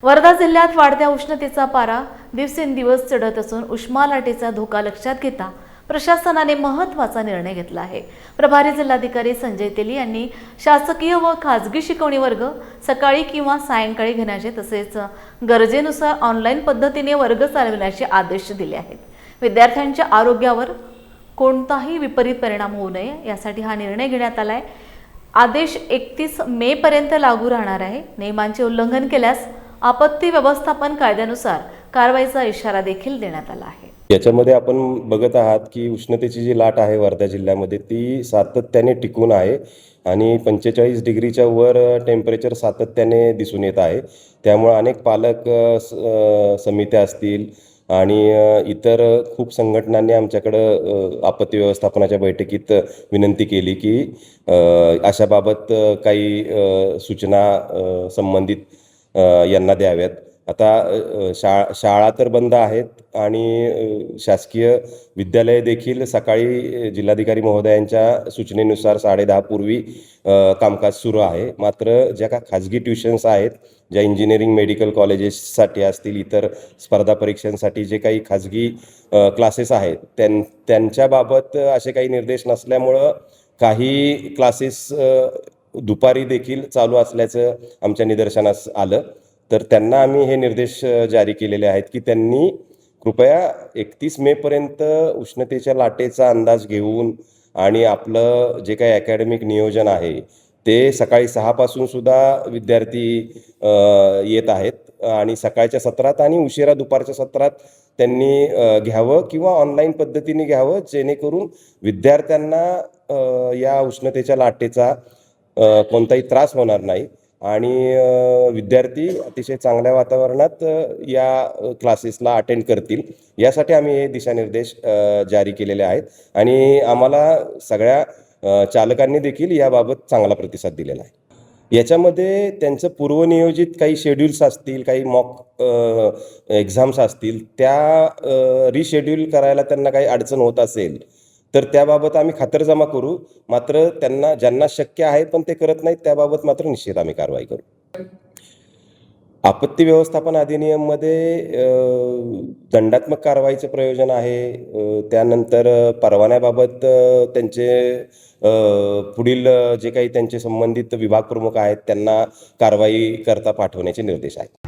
वर्धा जिल्ह्यात वाढत्या उष्णतेचा पारा दिवसेंदिवस चढत असून उष्मा लाटेचा धोका लक्षात घेता प्रशासनाने महत्त्वाचा निर्णय घेतला आहे। प्रभारी जिल्हाधिकारी संजय तेली यांनी शासकीय व खाजगी शिकवणी वर्ग सकाळी किंवा सायंकाळी घेण्याचे तसेच गरजेनुसार ऑनलाईन पद्धतीने वर्ग चालविण्याचे आदेश दिले आहेत। विद्यार्थ्यांच्या आरोग्यावर कोणताही विपरीत परिणाम होऊ नये यासाठी हा निर्णय घेण्यात आलाय। आदेश 31 मे पर्यंत लागू राहणार आहे। नियमांचे उल्लंघन केल्यास आपत्ती व्यवस्थापन कायद्यानुसार कारवाईचा इशारा देखील देण्यात आला आहे। याच्यामध्ये आपण बघत आहात की उष्णतेची जी लाट आहे वर्धा जिल्ह्यामध्ये ती सातत्याने टिकून आहे आणि 45 डिग्रीच्या वर टेम्परेचर सातत्याने दिसून येत आहे। त्यामुळे अनेक पालक समित्या असतील आणि इतर खूप संघटनांनी आमच्याकडे आपत्ती व्यवस्थापनाच्या बैठकीत विनंती केली की अशाबाबत काही सूचना संबंधित यांना द्याव्यात। आता शाळा तर बंद आहेत आणि शासकीय विद्यालय देखील सकाळी जिल्हाधिकारी महोदयांच्या सूचनेनुसार 10:30 पूर्वी कामकाज सुरू आहे। मात्र ज्या का खाजगी ट्युशन्स आहेत, ज्या इंजिनिअरिंग मेडिकल कॉलेजेससाठी असतील, इतर स्पर्धा परीक्षांसाठी जे काही खाजगी क्लासेस आहेत त्यांच्याबाबत असे काही निर्देश नसल्यामुळं काही क्लासेस दुपारी देखील चालू असल्याचं आमच्या निदर्शनास आलं। तर त्यांना आम्ही हे निर्देश जारी केलेले आहेत की त्यांनी कृपया 31 मे पर्यंत उष्णतेच्या लाटेचा अंदाज घेऊन आणि आपलं जे काही अकॅडमिक नियोजन आहे ते सकाळी 6 पासून सुद्धा विद्यार्थी येत आहेत आणि सकाळच्या सत्रात आणि उशिरा दुपारच्या सत्रात त्यांनी घ्यावं किंवा ऑनलाईन पद्धतीने घ्यावं, जेणेकरून विद्यार्थ्यांना या उष्णतेच्या लाटेचा कोणताही त्रास होणार नाही आणि विद्यार्थी अतिशय चांगल्या वातावरणात या क्लासेसला अटेंड करतील। यासाठी आम्ही हे दिशानिर्देश जारी केलेले आहेत आणि आम्हाला सगळ्या चालकांनी देखील याबाबत चांगला प्रतिसाद दिलेला आहे। याच्यामध्ये त्यांचं पूर्वनियोजित काही शेड्यूल्स असतील, काही मॉक एक्झाम्स असतील, त्या रिशेड्यूल करायला त्यांना काही अडचण होत असेल तर त्याबाबत आम्ही खातरजमा करू। मात्र त्यांना ज्यांना शक्य आहे पण ते करत नाहीत त्याबाबत मात्र निश्चित आम्ही कारवाई करू। आपत्ती व्यवस्थापन अधिनियममध्ये दंडात्मक कारवाईचं प्रयोजन आहे। त्यानंतर परवान्याबाबत त्यांचे पुढील जे काही त्यांचे संबंधित विभाग प्रमुख आहेत त्यांना कारवाई करता पाठवण्याचे निर्देश आहेत।